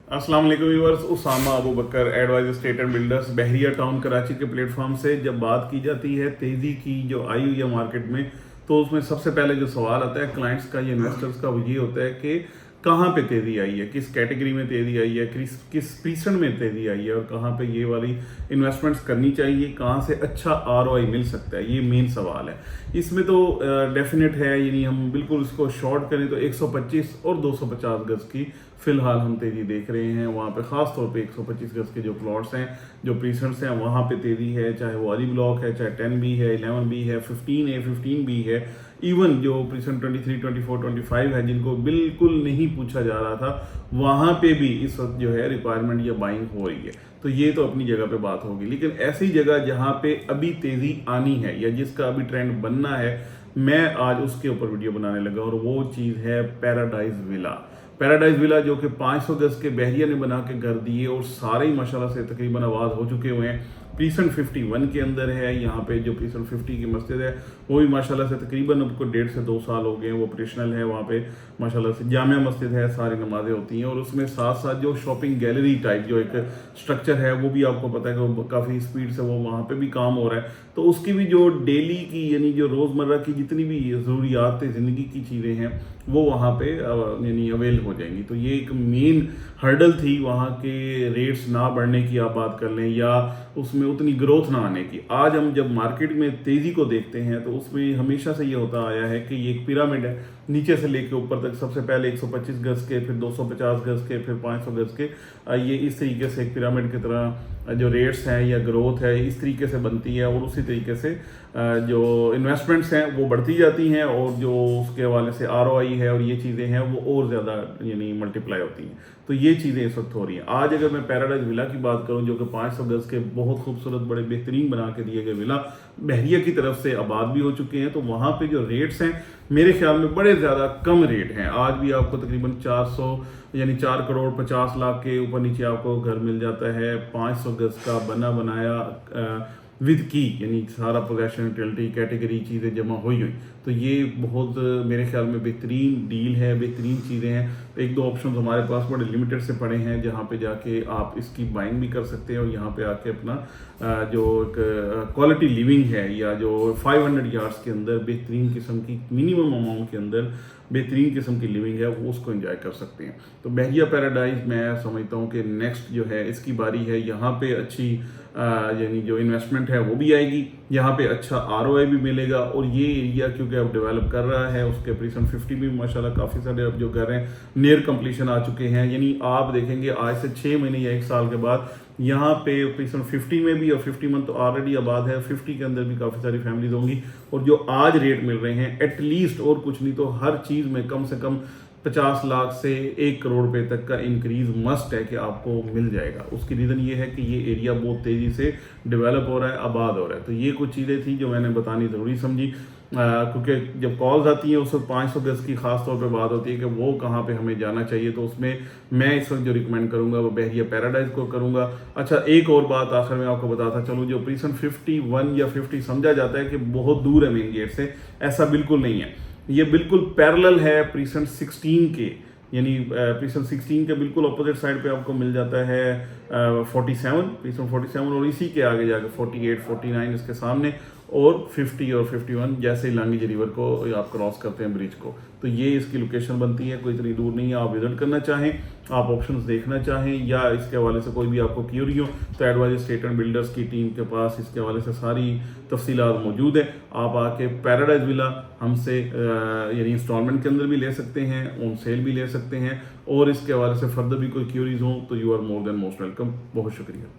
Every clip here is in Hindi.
अस्सलाम वालेकुम viewers. Usama Abu Bakar adviser state and builders Bahria Town Karachi के प्लेटफॉर्म से जब बात की जाती है तेज़ी की जो आई हुई है मार्केट में, तो उसमें सबसे पहले जो सवाल आता है क्लाइंट्स का या इन्वेस्टर्स का, वो ये होता है कि कहाँ पे तेज़ी आई है, किस कैटेगरी में तेज़ी आई है, किस प्रीसेंट में तेज़ी आई है और कहाँ पे ये वाली इन्वेस्टमेंट्स करनी चाहिए, कहाँ से अच्छा आरओआई मिल सकता है। ये मेन सवाल है। इसमें तो डेफिनेट है, यानी हम बिल्कुल इसको शॉर्ट करें तो 125 और 250 गज की फिलहाल हम तेज़ी देख रहे हैं। वहाँ पे ख़ास तौर पे 125 गज के जो प्लॉट्स हैं, जो प्रीसेंट्स हैं, वहाँ पे तेज़ी है। चाहे वो वाली ब्लॉक है, चाहे 10 बी है, 11 बी है, 15 है, 15 बी है, इवन जो प्रीसेंट 23, 24, 25 है, जिनको बिल्कुल नहीं पूछा जा रहा था, वहाँ पे भी इस वक्त जो है रिक्वायरमेंट या बाइंग हो रही है। तो ये तो अपनी जगह पे बात होगी, लेकिन ऐसी जगह जहाँ पे अभी तेज़ी आनी है या जिसका अभी ट्रेंड बनना है, मैं आज उसके ऊपर वीडियो बनाने लगा और वो चीज़ है पैराडाइज विला। पैराडाइज विला जो कि 500 गज के बहरिया ने बना के घर दिए और सारे ही माशाल्लाह से तकरीबन आबाद हो चुके हुए हैं। प्रीसेंट 51 के अंदर है। यहाँ पे जो प्रीसेंट 50 की मस्जिद है वो भी माशाल्लाह से तकरीबन आपको 1.5 से 2 साल हो गए हैं, वो ऑपरेशनल है। वहाँ पे माशाल्लाह से जामिया मस्जिद है, सारी नमाजें होती हैं और उसमें साथ साथ जो शॉपिंग गैलरी टाइप जो एक स्ट्रक्चर है वो भी आपको पता है कि वो काफ़ी स्पीड से वो वहाँ पे भी काम हो रहा है। तो उसकी भी जो डेली की यानी जो रोज़मर्रा की जितनी भी ज़रूरियात ज़िंदगी की चीज़ें हैं वो वहाँ पे यानी अवेल हो जाएंगी। तो ये एक मेन हर्डल थी वहाँ के रेट्स ना बढ़ने की, आप बात कर लें, या उसमें उतनी ग्रोथ ना आने की। आज हम जब मार्केट में तेज़ी को देखते हैं तो उसमें हमेशा से ये होता आया है कि ये एक पिरामिड है, नीचे से लेके ऊपर तक। सबसे पहले 125 गज के, फिर 250 गज के, फिर 500 गज के, ये इस तरीके से एक पिरामिड की तरह जो रेट्स हैं या ग्रोथ है इस तरीके से बनती है और उसी तरीके से जो इन्वेस्टमेंट्स हैं वो बढ़ती जाती हैं और जो उसके हवाले से आरओआई है और ये चीज़ें हैं वो और ज़्यादा यानी मल्टीप्लाई होती हैं। तो ये चीज़ें इस वक्त हो रही हैं। आज अगर मैं पैराडाइज विला की बात करूं, जो कि 500 गज के बहुत खूबसूरत बड़े बेहतरीन बना के दिए गए विला बहरिया की तरफ से आबाद भी हो चुके हैं, तो वहाँ पे जो रेट्स हैं मेरे ख्याल में बड़े ज़्यादा कम रेट हैं। आज भी आपको तकरीबन 400 यानी 4 करोड़ 50 लाख के ऊपर नीचे आपको घर मिल जाता है 500 गज का बना बनाया विद की, यानी सारा पोजेशन यूटिलिटी कैटेगरी चीज़ें जमा हुई हुई। तो ये बहुत मेरे ख्याल में बेहतरीन डील है, बेहतरीन चीज़ें हैं। एक दो ऑप्शन हमारे पास बड़े लिमिटेड से पड़े हैं जहाँ पे जाके आप इसकी बाइंग भी कर सकते हैं और यहाँ पे आके अपना जो एक क्वालिटी लिविंग है या जो 500 यार्ड्स के अंदर बेहतरीन किस्म की मिनिमम अमाउंट के अंदर बेहतरीन किस्म की लिविंग है वो उसको एंजॉय कर सकते हैं। तो बहरिया पैराडाइज मैं समझता हूँ कि नेक्स्ट जो है इसकी बारी है। यहाँ पे अच्छी यानी जो इन्वेस्टमेंट है वो भी आएगी, यहाँ पे अच्छा आरओआई भी मिलेगा और ये एरिया क्योंकि अब डेवलप कर रहा है, उसके प्रीसेंट 50 भी माशाल्लाह काफ़ी सारे अब जो घर हैं नियर कंप्लीशन आ चुके हैं। यानी आप देखेंगे आज से 6 महीने या 1 साल के बाद यहाँ पे प्रीसेंट 50 में भी, और 50 मंथ तो ऑलरेडी आबाद है, 50 के अंदर भी काफ़ी सारी फैमिलीज होंगी। और जो आज रेट मिल रहे हैं एटलीस्ट और कुछ नहीं तो हर चीज़ में कम से कम 50 लाख से 1 करोड़ रुपए तक का इंक्रीज मस्ट है कि आपको मिल जाएगा। उसकी रीज़न ये है कि ये एरिया बहुत तेज़ी से डेवलप हो रहा है, आबाद हो रहा है। तो ये कुछ चीज़ें थी जो मैंने बतानी ज़रूरी समझी, क्योंकि जब कॉल्स आती हैं उस वक्त 500 गज की खास तौर पे बात होती है कि वो कहाँ पे हमें जाना चाहिए। तो उसमें मैं इस वक्त जो रिकमेंड करूँगा वो बहरिया पैराडाइज को करूँगा। अच्छा, एक और बात आखिर में आपको बताता चलूँ, जो प्रीसेंट 51 या 50 समझा जाता है कि बहुत दूर है मेन गेट से, ऐसा बिल्कुल नहीं है। ये बिल्कुल पैरेलल है प्रीसेंट 16 के, यानी प्रीसेंट 16 के बिल्कुल अपोजिट साइड पे आपको मिल जाता है 47, प्रीसेंट 47 और इसी के आगे जाकर 48, 49 इसके सामने, और 50 और 51 जैसे लांगी रिवर को आप क्रॉस करते हैं ब्रिज को। तो ये इसकी लोकेशन बनती है, कोई इतनी दूर नहीं है। आप विजिट करना चाहें, आप ऑप्शंस देखना चाहें या इसके हवाले से कोई भी आपको क्यूरी हो तो एडवाइजर स्टेट एंड बिल्डर्स की टीम के पास इसके हवाले से सारी तफसीलात मौजूद है। आप आके पैराडाइज विला हमसे यानी इंस्टॉलमेंट के अंदर भी ले सकते हैं, ऑन सेल भी ले सकते हैं, और इसके हवाले से फर्दर भी कोई क्यूरीज हो तो you are more than most welcome. बहुत शुक्रिया।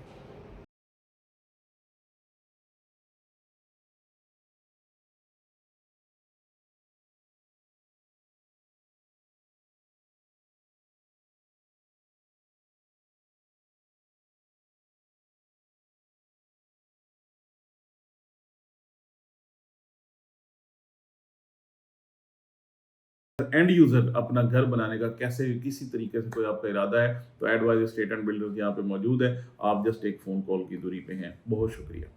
एंड यूजर अपना घर बनाने का कैसे किसी तरीके से कोई आपका इरादा है तो एडवाइजर स्टेट एंड बिल्डर्स यहाँ पे मौजूद है। आप जस्ट एक फ़ोन कॉल की दूरी पे हैं। बहुत शुक्रिया।